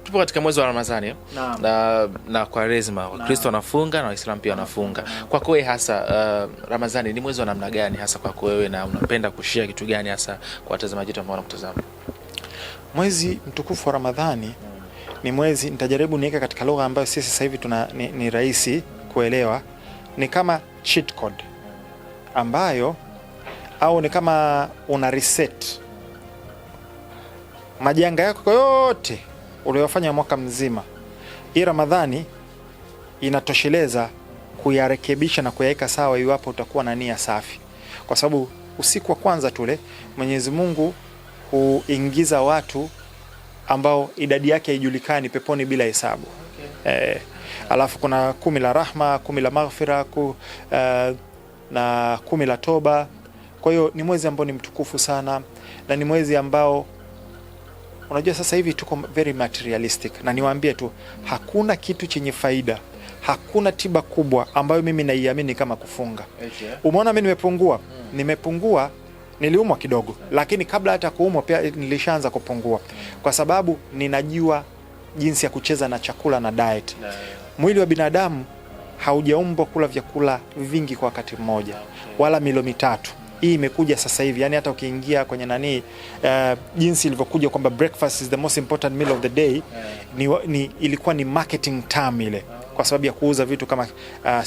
Tupo katika mwezi wa Ramadhani na Kwaresma, Wakristo wanafunga na Waislamu pia wanafunga. Kwako wewe hasa Ramadhani ni mwezi wa namna gani hasa kwako wewe, na unapenda kushare kitu gani hasa kwa watazamaji wetu ambao wanakutazama? Mwezi mtukufu wa Ramadhani ni mwezi, nitajaribu niweke katika lugha ambayo sisi sasa hivi ni rahisi kuelewa. Ni kama cheat code ambayo, au ni kama una reset majanga yako yote uliyofanya mwaka mzima. Hii Ramadhani inatosheleza kuyarekebisha na kuyaweka sawa iwapo utakuwa na nia safi, kwa sababu usiku wa kwanza tule Mwenyezi Mungu huingiza watu ambao idadi yake haijulikani peponi bila hesabu. Alafu kuna 10 la rahma, 10 la maghfira, na 10 la toba. Kwa hiyo ni mwezi ambao ni mtukufu sana, na ni mwezi ambao unajua sasa hivi tuko very materialistic, na niwaambie tu hakuna kitu chenye faida, hakuna tiba kubwa ambayo mimi naiamini kama kufunga. Umeona mimi nimepungua, niliumwa kidogo, lakini kabla hata kuumwa pia nilishaanza kupungua, kwa sababu ninajua jinsi ya kucheza na chakula na diet. Mwili wa binadamu haujaumbwa kula vyakula vingi kwa wakati mmoja, wala milo mitatu. Hii imekuja sasa hivi, yani hata ukiingia kwenye jinsi ilivyokuja kwamba breakfast is the most important meal of the day, ilikuwa ni marketing term ile, kwa sababu ya kuuza vitu kama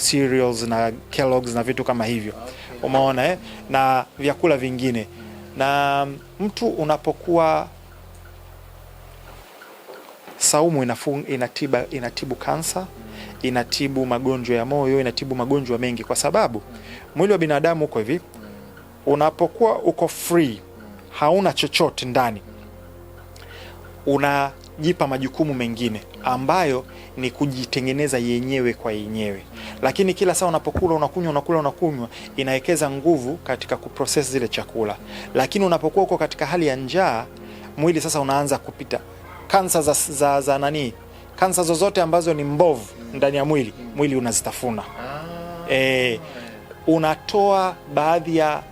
cereals na Kellogg's na vitu kama hivyo. Umeona na vyakula vingine. Na mtu unapokuwa saumu inatibu kansa, inatibu magonjwa ya moyo, inatibu magonjwa mengi, kwa sababu mwili wa binadamu uko hivi, unapokuwa uko free, hauna chochote ndani, unajipa majukumu mengine ambayo ni kujitengeneza yenyewe kwa yenyewe. Lakini kila saa unapokula unakunywa, inawekeza nguvu katika kuprocess zile chakula. Lakini unapokuwa uko katika hali ya njaa, mwili sasa unaanza kupita kansa kansa zozote ambazo ni mbovu ndani ya mwili unazitafuna. Unatoa baadhi ya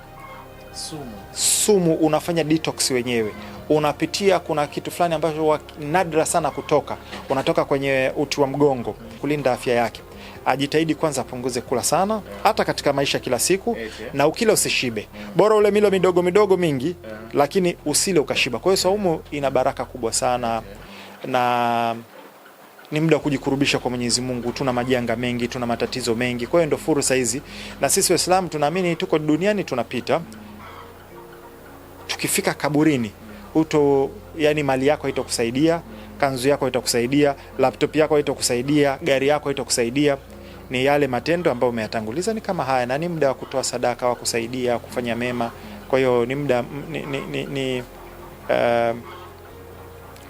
sumu, unafanya detox wenyewe. Unapitia, kuna kitu fulani ambacho nadra sana unatoka kwenye uti wa mgongo, kulinda afya yake. Ajitahidi kwanza apunguze kula sana, hata katika maisha kila siku, na ukila usishibe. Bora ule milo midogo mingi, lakini usile ukashiba. Kwa hiyo saumu ina baraka kubwa sana, na ni muda wa kujikurubisha kwa Mwenyezi Mungu. Tuna majanga mengi, tuna matatizo mengi, kwa hiyo ndio fursa hizi. Na sisi Waislamu tunaamini tuko duniani tunapita. Tukifika kaburini, yani mali yako haitakusaidia, kanzu yako haitakusaidia, laptop yako haitakusaidia, gari yako haitakusaidia. Ni yale matendo ambayo umeyatanguliza ni kama haya, na ni muda wa kutoa sadaka, wa kusaidia, kufanya mema. Kwa hiyo ni muda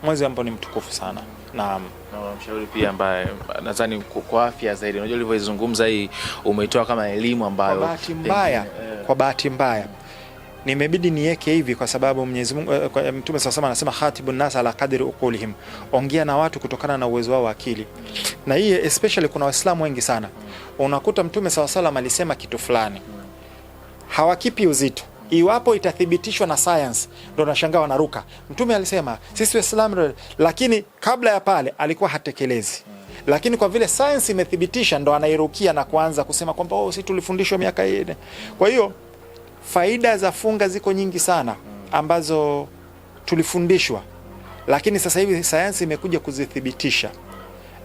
mwezi ambao ni mtukufu sana. Na mshauri pia ambaye nadhani kwa afya zaidi, unajua ulivyozungumza hii umeitoa kama elimu ambayo kwa bahati mbaya nimebidi niweke hivi, kwa sababu Mwenyezi Mungu, Mtume SAW anasema khatibun nas ala qadri uqulihim, ongea na watu kutokana na uwezo wao wa akili. Na hii especially kuna Waislamu wengi sana unakuta Mtume SAW alisema kitu fulani, hawakipi uzito. Iwapo itathibitishwa na science, ndio nashangaa wanaruka. Mtume alisema sisi Waislamu, lakini kabla ya pale alikuwa hatekelezi. Lakini kwa vile science imethibitisha, ndo anairukia na kuanza kusema kwamba sisi tulifundishwa miaka hii. Kwa hiyo faida za funga ziko nyingi sana ambazo tulifundishwa, lakini sasa hivi sayansi imekuja kuzithibitisha,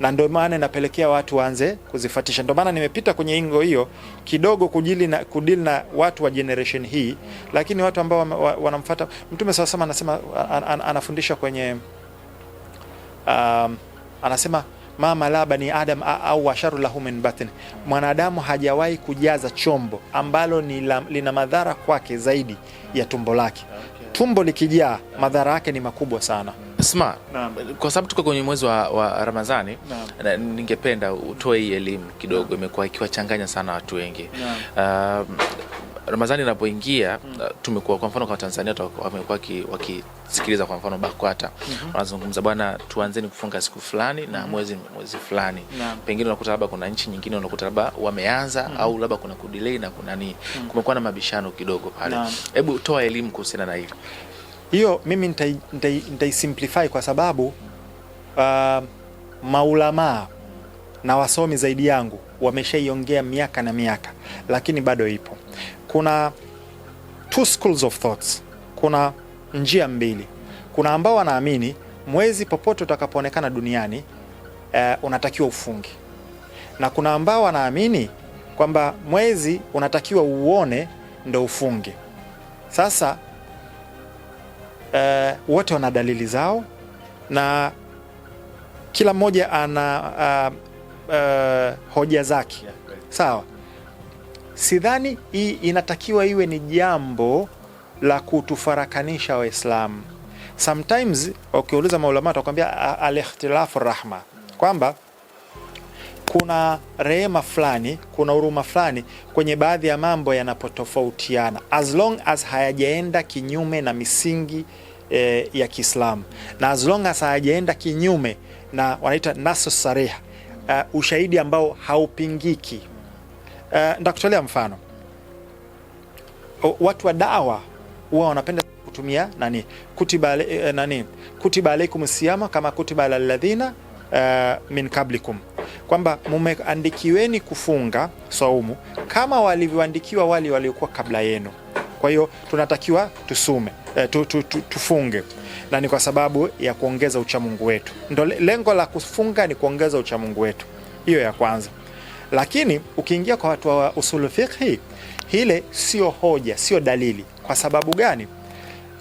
na ndio maana inapelekea watu waanze kuzifuatisha. Ndio maana nimepita kwenye ingo hiyo kidogo kudili na watu wa generation hii, lakini watu ambao wanamfuata Mtume SAW anasema, anafundisha kwenye anasema mama la bani adam au washaru lahu min batin, mwanadamu hajawahi kujaza chombo ambalo lina madhara kwake zaidi ya tumbo lake. Tumbo likijaa, madhara yake ni makubwa sana. Kwa sababu tuko kwenye mwezi wa Ramadhani, ningependa utoe hii elimu kidogo, imekuwa ikiwachanganya sana watu wengi. Ramadhani inapoingia, tumekuwa kwa mfano kwa Tanzania wamekuwa wakisikiliza kwa mfano BAKWATA wanazungumza, bwana tuanzeni kufunga siku fulani na mwezi fulani. Pengine unakuta labda kuna nchi nyingine unakuta labda wameanza au labda kuna kudelay na kuna kumekuwa na mabishano kidogo pale. Hebu toa elimu kuhusiana na hili. Hiyo mimi nitaisimplify kwa sababu maulamaa na wasomi zaidi yangu wameshaiongea miaka na miaka, lakini bado ipo. Kuna two schools of thoughts, kuna njia mbili. Kuna ambao wanaamini mwezi popote utakapoonekana duniani unatakiwa ufunge, na kuna ambao wanaamini kwamba mwezi unatakiwa uone ndo ufunge. Sasa wote wana dalili zao na kila mmoja ana hoja zake, sawa. Sidhani hii inatakiwa iwe ni jambo la kutufarakanisha Waislamu. Sometimes ukiuliza maulama watakwambia al-ikhtilafu rahma, kwamba kuna rehema fulani, kuna huruma fulani kwenye baadhi ya mambo yanapotofautiana, as long as hayajaenda kinyume na misingi ya Kiislamu, na as long as hayajaenda kinyume na wanaita nasu sarih, ushahidi ambao haupingiki. Nitakutolea mfano. Watu wa da'wa huwa wanapenda kutumia kutiba alaikum siyama kama kutiba alal ladhina min qablikum, kwamba mumeandikiweni kufunga saumu kama walivyoandikiwa wale waliokuwa kabla yenu. Kwa hiyo tunatakiwa tufunge, na ni kwa sababu ya kuongeza uchamungu wetu. Ndio lengo la kufunga, ni kuongeza uchamungu wetu. Hiyo ya kwanza. Lakini ukiingia kwa watu wa usul fiqhi, hile sio hoja, sio dalili. Kwa sababu gani?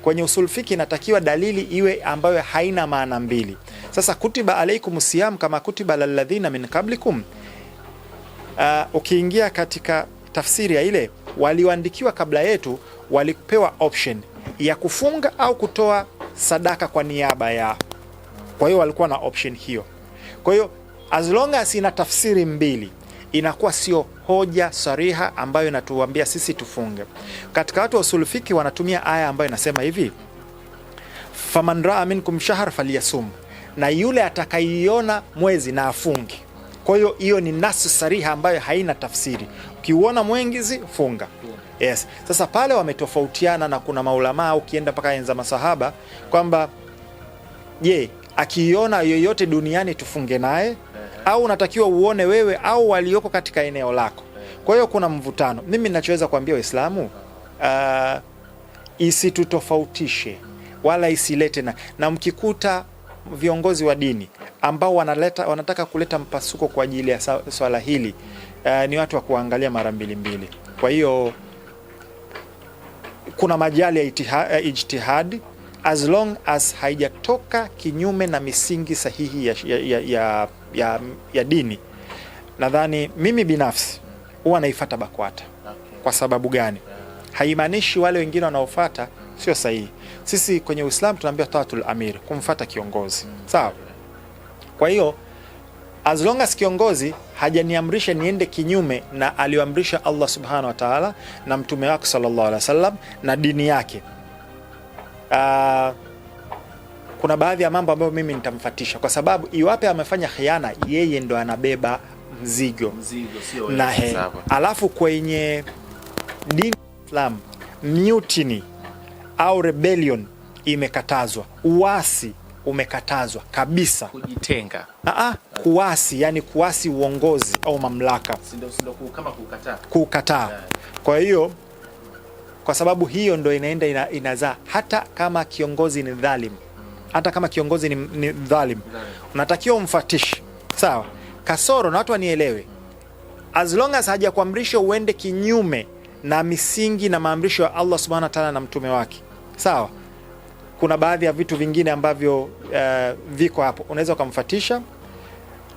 Kwenye usul fiqhi inatakiwa dalili iwe ambayo haina maana mbili. Sasa kutiba alaikum siyam kama kutiba lalladhina min qablikum, ukiingia katika tafsiri ya ile, walioandikiwa kabla yetu walipewa option ya kufunga au kutoa sadaka kwa niaba ya. Kwa hiyo walikuwa na option hiyo. Kwa hiyo as long as ina tafsiri mbili, inakuwa sio hoja sariha ambayo inatuambia sisi tufunge. Katika watu wa usul fiqh wanatumia aya ambayo inasema hivi, faman raa minkum shahr falyasum, na yule atakaiona mwezi na afunge. Kwa hiyo hiyo ni nasu sariha ambayo haina tafsiri. Ukiuona mwezi funga. Yes. Sasa pale wametofautiana, na kuna maulama ukienda mpaka enza masahaba kwamba je, akiona yoyote duniani tufunge naye, au unatakiwa uone wewe au walioko katika eneo lako. Kwa hiyo kuna mvutano. Mimi ninachoweza kuambia Waislamu, isitutofautishe wala isilete na mkikuta viongozi wa dini ambao wanataka kuleta mpasuko kwa ajili ya swala hili, ni watu wa kuangalia mara mbili. Kwa hiyo kuna majali ya ijtihadi, as long as haijatoka kinyume na misingi sahihi ya dini. Nadhani mimi binafsi huwa naifuata BAKWATA. Kwa sababu gani? Haimaanishi wale wengine wanaofuata sio sahihi. Sisi kwenye Uislamu tunaambia taatul amir, kumfuata kiongozi. Sawa? Kwa hiyo as long as kiongozi hajaniamrisha niende kinyume na alioamrisha Allah subhanahu wa ta'ala na mtume wake sallallahu alaihi wasallam na dini yake, kuna baadhi ya mambo ambayo mimi nitamfuatisha, kwa sababu iwape amefanya khiana, yeye ndo anabeba mzigo sio na alafu kwenye dini ya Islam mutiny au rebellion imekatazwa, uasi umekatazwa kabisa, kujitenga. Kuasi, yani kuasi uongozi au mamlaka, sindo kama kukataa. Kwa hiyo kwa sababu hiyo ndo inaenda inazaa, hata kama kiongozi ni dhalim, hata kama kiongozi ni dhalim, unatakiwa umfuatishe. Sawa? Kasoro, na watu wanielewe, as long as hajakuamrisha uende kinyume na misingi na maamrisho ya Allah subhanahu wa ta'ala na mtume wake. Sawa? Kuna baadhi ya vitu vingine ambavyo viko hapo, unaweza kumfuatisha.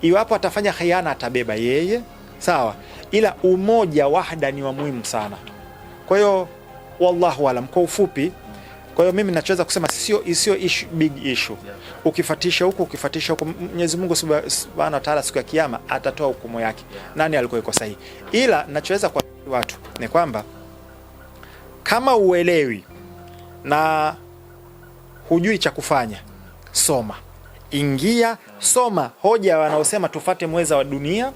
Iwapo atafanya khiana atabeba yeye. Sawa? Ila umoja, wahda ni wa muhimu sana. Kwa hiyo wallahu alam, kwa ufupi. Kwa hiyo mimi ninachoweza kusema sio issue, big issue. Ukifuatisha huko, ukifuatisha huko, Mwenyezi Mungu Subhanahu wa Ta'ala siku ya kiyama atatoa hukumu yake, nani alikuwa yuko sahihi. Ila ninachoweza kwa watu ni kwamba kama uelewi na hujui cha kufanya, soma. Ingia, soma hoja wanaosema tufate mwezi wa dunia.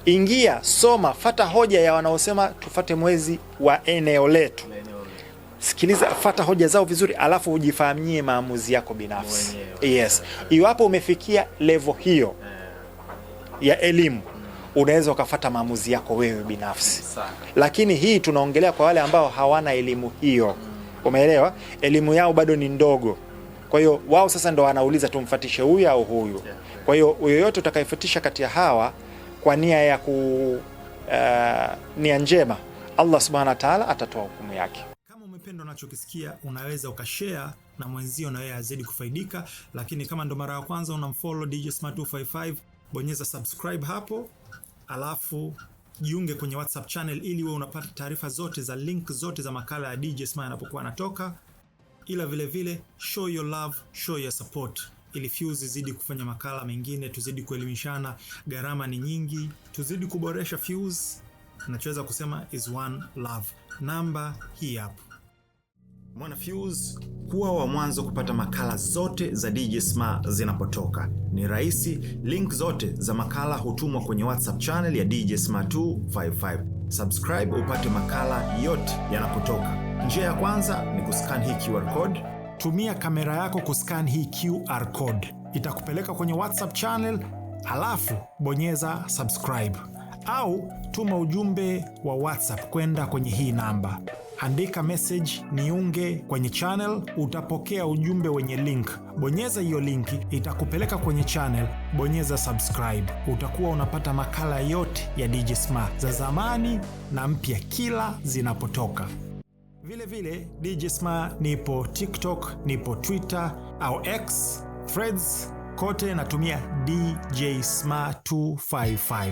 Ingia, soma, fata hoja ya wanaosema tufate mwezi wa eneo letu. sikiliza, fata hoja zao vizuri, alafu ujifanyie maamuzi yako binafsi. Yes, iwapo umefikia level hiyo ya elimu, unaweza ukafata maamuzi yako wewe binafsi. Lakini hii tunaongelea kwa wale ambao hawana elimu hiyo. Umeelewa? Elimu yao bado ni ndogo. Kwa hiyo wao sasa ndo wanauliza tumfatishe huyu au huyu. Kwa hiyo yoyote utakayefutisha kati ya hawa kwa nia ya nia njema, Allah Subhanahu wa Ta'ala atatoa hukumu yake. Kama umependa unachokisikia, unaweza ukashare na mwenzio na yeye azidi kufaidika. Lakini kama ndo mara ya kwanza unamfollow DJ Smart 255, bonyeza subscribe hapo, alafu jiunge kwenye WhatsApp channel ili wewe unapata taarifa zote za link zote za makala ya DJ Smart yanapokuwa yanatoka. Ila vile vile show your love, show your support ili Fuse zidi kufanya makala mengine, tuzidi kuelimishana. Gharama ni nyingi, tuzidi kuboresha Fuse. Nachoweza kusema is one love. Namba hii hapo. Mwana Fuse, kuwa wa mwanzo kupata makala zote za DJ Smart zinapotoka. Ni rahisi, link zote za makala hutumwa kwenye WhatsApp channel ya DJ Smart 255. Subscribe upate makala yote yanapotoka. Njia ya kwanza ni kuscan hii QR code. Tumia kamera yako kuscan hii QR code. Itakupeleka kwenye WhatsApp channel, alafu bonyeza subscribe. Au tuma ujumbe wa WhatsApp kwenda kwenye hii namba. Andika message niunge kwenye channel, utapokea ujumbe wenye link. Bonyeza hiyo linki, itakupeleka kwenye channel, bonyeza subscribe. Utakuwa unapata makala yote ya DJ Smart za zamani na mpya kila zinapotoka. Vile vile DJ Smart nipo TikTok, nipo Twitter au X, Threads, kote natumia DJ Smart 255.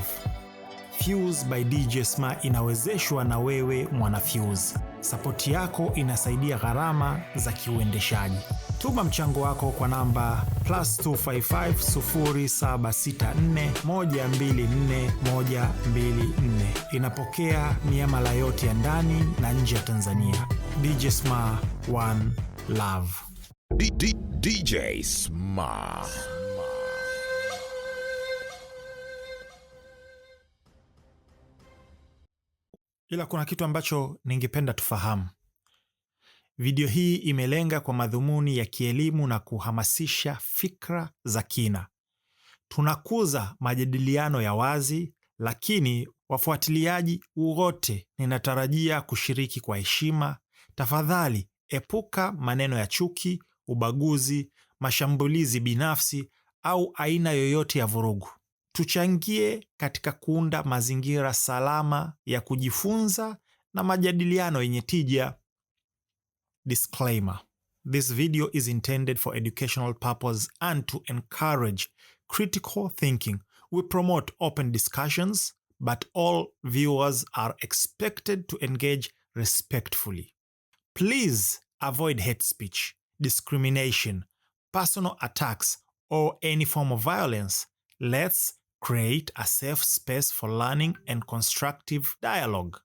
Fuse by DJ Smart inawezeshwa na wewe mwana Fuse. Sapoti yako inasaidia gharama za kiuendeshaji. Tuma mchango wako kwa namba +255 0764 124 124. Inapokea miamala yote ya ndani na nje ya Tanzania. DJ Smart, one love. DJ Smart. Ila kuna kitu ambacho ningependa tufahamu. Video hii imelenga kwa madhumuni ya kielimu na kuhamasisha fikra za kina. Tunakuza majadiliano ya wazi, lakini wafuatiliaji wote ninatarajia kushiriki kwa heshima. Tafadhali epuka maneno ya chuki, ubaguzi, mashambulizi binafsi au aina yoyote ya vurugu. Tuchangie katika kuunda mazingira salama ya kujifunza na majadiliano yenye tija. Disclaimer: this video is intended for educational purpose and to encourage critical thinking. We promote open discussions, but all viewers are expected to engage respectfully. Please avoid hate speech, discrimination, personal attacks, or any form of violence. Let's create a safe space for learning and constructive dialogue.